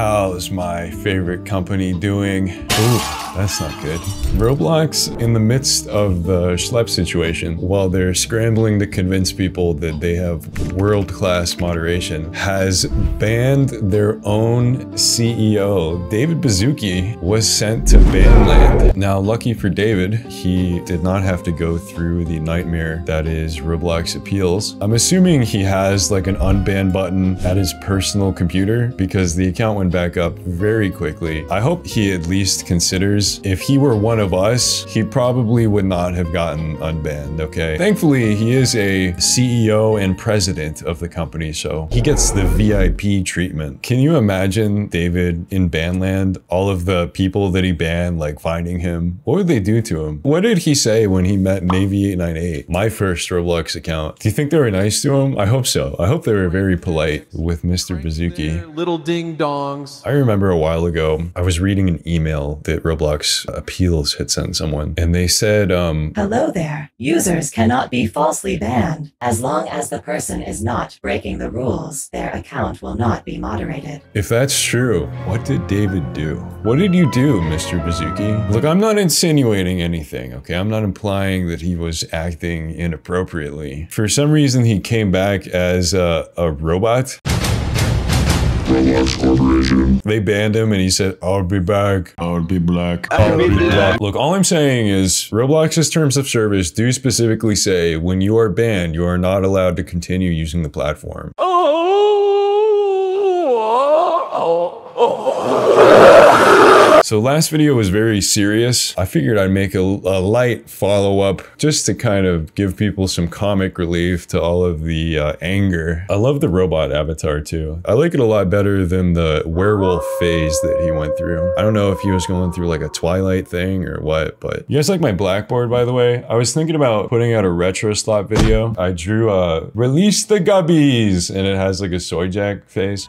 How's my favorite company doing? Ooh, that's not good. Roblox, in the midst of the schlep situation, while they're scrambling to convince people that they have world-class moderation, has banned their own CEO. David Baszucki was sent to Banland. Now, lucky for David, he did not have to go through the nightmare that is Roblox appeals. I'm assuming he has like an unban button at his personal computer because the account went back up very quickly. I hope he at least considers, if he were one of us, he probably would not have gotten unbanned, okay? Thankfully, he is a CEO and president of the company, so he gets the VIP treatment. Can you imagine David in Banland, all of the people that he banned, like finding him? What would they do to him? What did he say when he met Navy898, my first Roblox account? Do you think they were nice to him? I hope so. I hope they were very polite with Mr. Baszucki. Little ding dongs. I remember a while ago, I was reading an email that Roblox Appeals had sent someone, and they said, hello there. Users cannot be falsely banned. As long as the person is not breaking the rules, their account will not be moderated. If that's true, what did David do? What did you do, Mr. Baszucki? Look, I'm not insinuating anything, okay? I'm not implying that he was acting inappropriately. For some reason, he came back as a robot. Roblox moderation. They banned him and he said, I'll be back. I'll be black. I'll be black. Look, all I'm saying is Roblox's terms of service do specifically say when you are banned, you are not allowed to continue using the platform. So last video was very serious. I figured I'd make a light follow-up just to kind of give people some comic relief to all of the anger. I love the robot avatar too. I like it a lot better than the werewolf phase that he went through. I don't know if he was going through like a Twilight thing or what, but you guys like my Blackboard, by the way? I was thinking about putting out a retro slot video. I drew release the guppies, and it has like a soy jack face.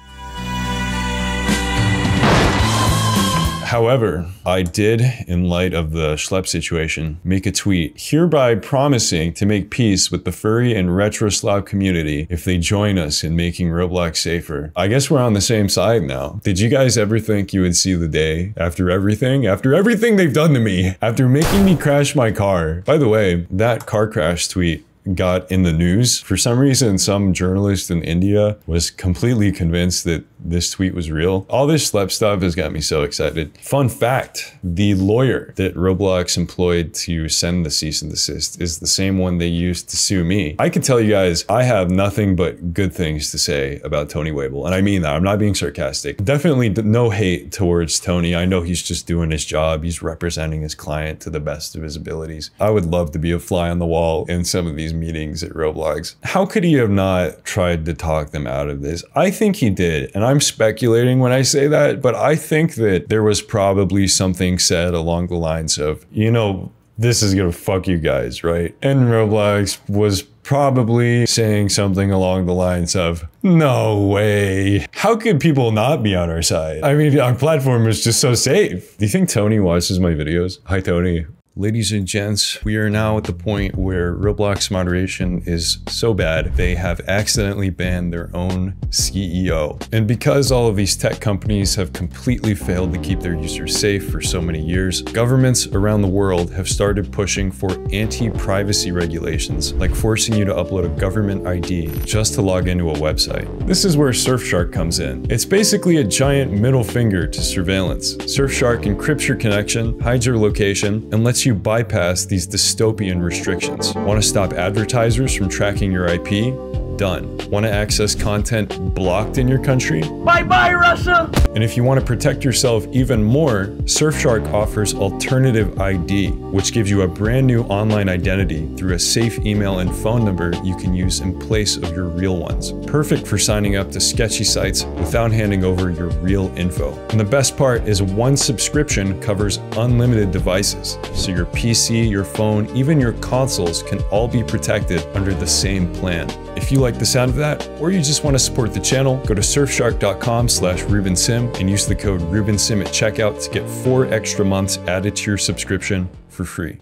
However, I did, in light of the schlep situation, make a tweet hereby promising to make peace with the furry and retro slop community if they join us in making Roblox safer. I guess we're on the same side now. Did you guys ever think you would see the day after everything? After everything they've done to me? After making me crash my car? By the way, that car crash tweet got in the news. For some reason, some journalist in India was completely convinced that this tweet was real. All this schlep stuff has got me so excited. Fun fact, the lawyer that Roblox employed to send the cease and desist is the same one they used to sue me. I can tell you guys, I have nothing but good things to say about Tony Wayble, and I mean that. I'm not being sarcastic. Definitely no hate towards Tony. I know he's just doing his job. He's representing his client to the best of his abilities. I would love to be a fly on the wall in some of these meetings at Roblox. How could he have not tried to talk them out of this? I think he did, and I'm speculating when I say that, but I think that there was probably something said along the lines of, you know, this is gonna fuck you guys, right? And Roblox was probably saying something along the lines of, no way. How could people not be on our side? I mean, our platform is just so safe. Do you think Tony watches my videos? Hi, Tony. Ladies and gents, we are now at the point where Roblox moderation is so bad, they have accidentally banned their own CEO. And because all of these tech companies have completely failed to keep their users safe for so many years, governments around the world have started pushing for anti-privacy regulations, like forcing you to upload a government ID just to log into a website. This is where Surfshark comes in. It's basically a giant middle finger to surveillance. Surfshark encrypts your connection, hides your location, and lets you bypass these dystopian restrictions. Want to stop advertisers from tracking your IP? Done. Want to access content blocked in your country? Bye-bye, Russia! And if you want to protect yourself even more, Surfshark offers Alternative ID, which gives you a brand new online identity through a safe email and phone number you can use in place of your real ones. Perfect for signing up to sketchy sites without handing over your real info. And the best part is one subscription covers unlimited devices, so your PC, your phone, even your consoles can all be protected under the same plan. If you like the sound of that, or you just want to support the channel, go to surfshark.com/RubenSim and use the code RubenSim at checkout to get 4 extra months added to your subscription for free.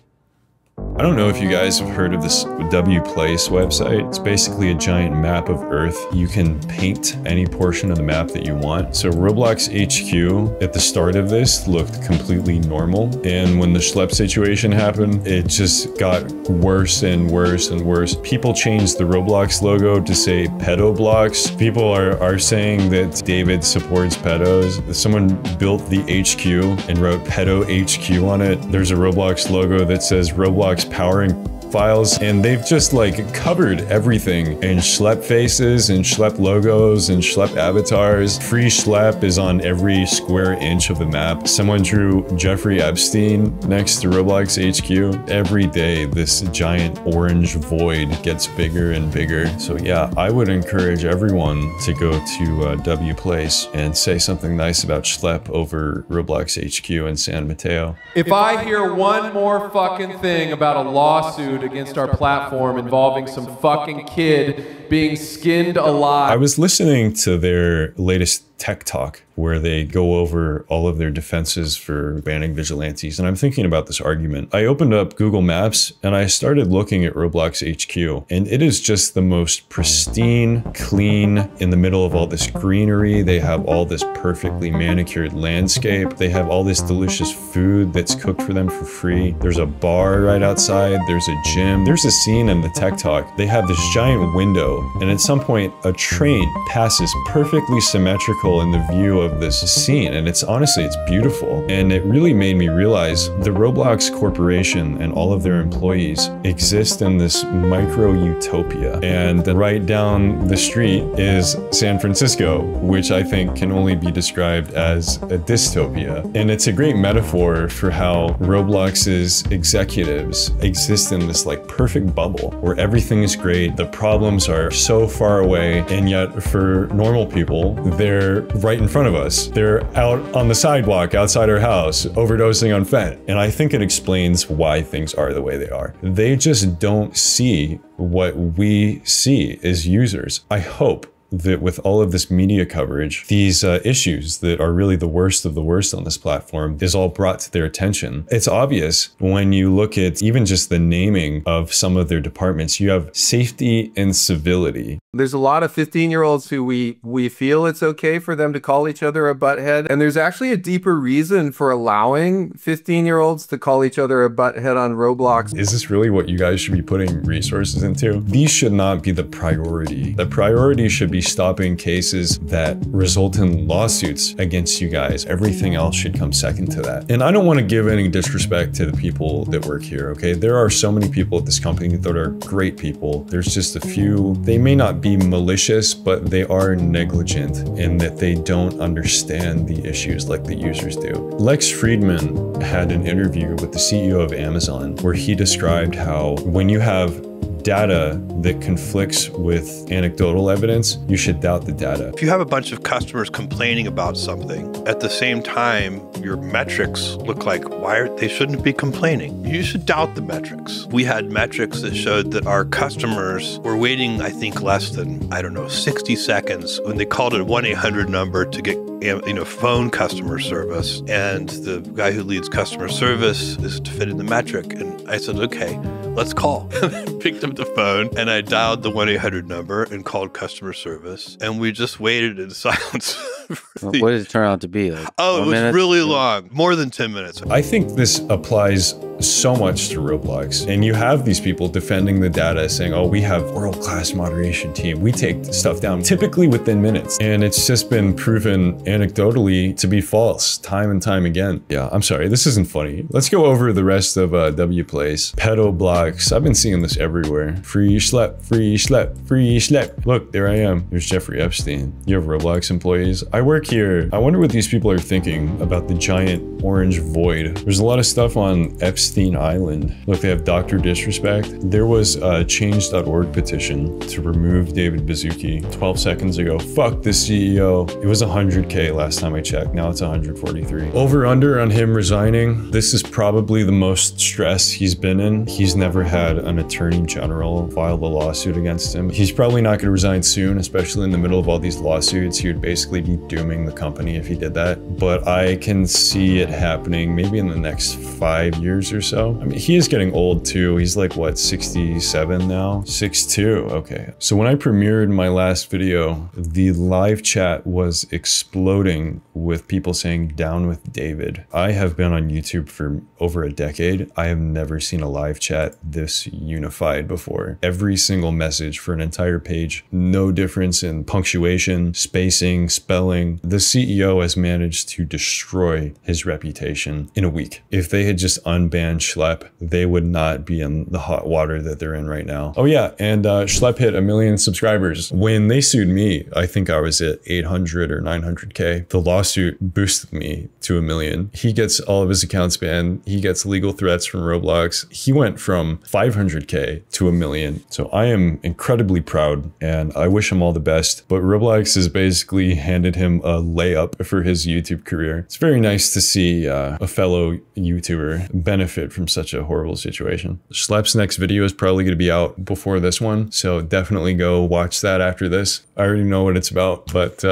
I don't know if you guys have heard of this WPlace website. It's basically a giant map of Earth. You can paint any portion of the map that you want. So Roblox HQ at the start of this looked completely normal. And when the schlep situation happened, it just got worse and worse and worse. People changed the Roblox logo to say pedo blocks. People are saying that David supports pedos. Someone built the HQ and wrote pedo HQ on it. There's a Roblox logo that says Roblox powering files, and they've just like covered everything in schlep faces and schlep logos and schlep avatars. Free schlep is on every square inch of the map. Someone drew Jeffrey Epstein next to Roblox HQ. Every day this giant orange void gets bigger and bigger. So yeah, I would encourage everyone to go to WPlace and say something nice about schlep over Roblox HQ in San Mateo. If I hear one more fucking thing about a lawsuit against our platform involving some fucking kid being skinned alive. I was listening to their latest Tech Talk where they go over all of their defenses for banning vigilantes, and I'm thinking about this argument. I opened up Google Maps and I started looking at Roblox HQ, and it is just the most pristine, clean, in the middle of all this greenery. They have all this perfectly manicured landscape. They have all this delicious food that's cooked for them for free. There's a bar right outside. There's a gym. There's a scene in the Tech Talk. They have this giant window, and at some point a train passes perfectly symmetrical in the view of this scene, and it's honestly, it's beautiful. And it really made me realize the Roblox Corporation and all of their employees exist in this micro utopia, and right down the street is San Francisco, which I think can only be described as a dystopia. And it's a great metaphor for how Roblox's executives exist in this like perfect bubble where everything is great, the problems are so far away, and yet for normal people, they're right in front of us. They're out on the sidewalk outside our house, overdosing on fent. And I think it explains why things are the way they are. They just don't see what we see as users. I hope that with all of this media coverage, these issues that are really the worst of the worst on this platform is all brought to their attention. It's obvious when you look at even just the naming of some of their departments. You have safety and civility. There's a lot of 15-year-olds who we feel it's okay for them to call each other a butthead. And there's actually a deeper reason for allowing 15-year-olds to call each other a butthead on Roblox. Is this really what you guys should be putting resources into? These should not be the priority. The priority should be stopping cases that result in lawsuits against you guys. Everything else should come second to that. And I don't want to give any disrespect to the people that work here, okay? There are so many people at this company that are great people. There's just a few. They may not be malicious, but they are negligent in that they don't understand the issues like the users do. Lex Friedman had an interview with the CEO of Amazon where he described how when you have data that conflicts with anecdotal evidence, you should doubt the data. If you have a bunch of customers complaining about something, at the same time, your metrics look like they shouldn't be complaining. You should doubt the metrics. We had metrics that showed that our customers were waiting, I think, less than, 60 seconds when they called a 1-800 number to get phone customer service. And the guy who leads customer service is to fit in the metric. And I said, okay, let's call. Picked up the phone and I dialed the 1-800 number and called customer service. And we just waited in silence. What did it turn out to be? Like it was really long, more than 10 minutes. I think this applies so much to Roblox. And you have these people defending the data saying, oh, we have world-class moderation team. We take stuff down typically within minutes. And it's just been proven anecdotally to be false time and time again. Yeah, I'm sorry, this isn't funny. Let's go over the rest of WPlace. Pedo blocks. I've been seeing this everywhere. Free schlep, free schlep, free schlep. Look, there I am. There's Jeffrey Epstein. You have Roblox employees. I work here. I wonder what these people are thinking about the giant orange void. There's a lot of stuff on Epstein Island. Look, they have Dr. Disrespect. There was a change.org petition to remove David Baszucki 12 seconds ago. Fuck the CEO. It was 100K last time I checked. Now it's 143. Over under on him resigning. This is probably the most stress he's been in. He's never had an attorney general file a lawsuit against him. He's probably not going to resign soon, especially in the middle of all these lawsuits. He would basically be dooming the company if he did that, but I can see it happening maybe in the next 5 years or so. I mean, he is getting old too. He's like, what, 67 now? 6'2", okay. So when I premiered my last video, the live chat was exploding with people saying, "Down with David." I have been on YouTube for over a decade. I have never seen a live chat this unified before. Every single message for an entire page, no difference in punctuation, spacing, spelling. The CEO has managed to destroy his reputation in a week. If they had just unbanned Schlep, they would not be in the hot water that they're in right now. Oh yeah, and Schlep hit 1 million subscribers. When they sued me, I think I was at 800 or 900K. The lawsuit boosted me to 1 million. He gets all of his accounts banned. He gets legal threats from Roblox. He went from 500K to 1 million. So I am incredibly proud and I wish him all the best. But Roblox has basically handed him a layup for his YouTube career. It's very nice to see a fellow YouTuber benefit from such a horrible situation. Schlep's next video is probably going to be out before this one, so definitely go watch that after this. I already know what it's about, but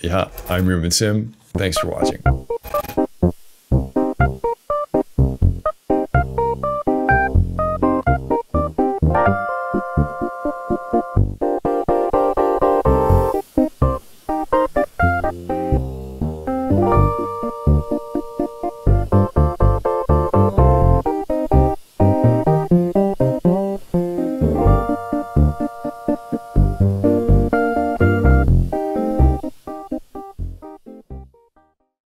yeah, I'm Ruben Sim. Thanks for watching.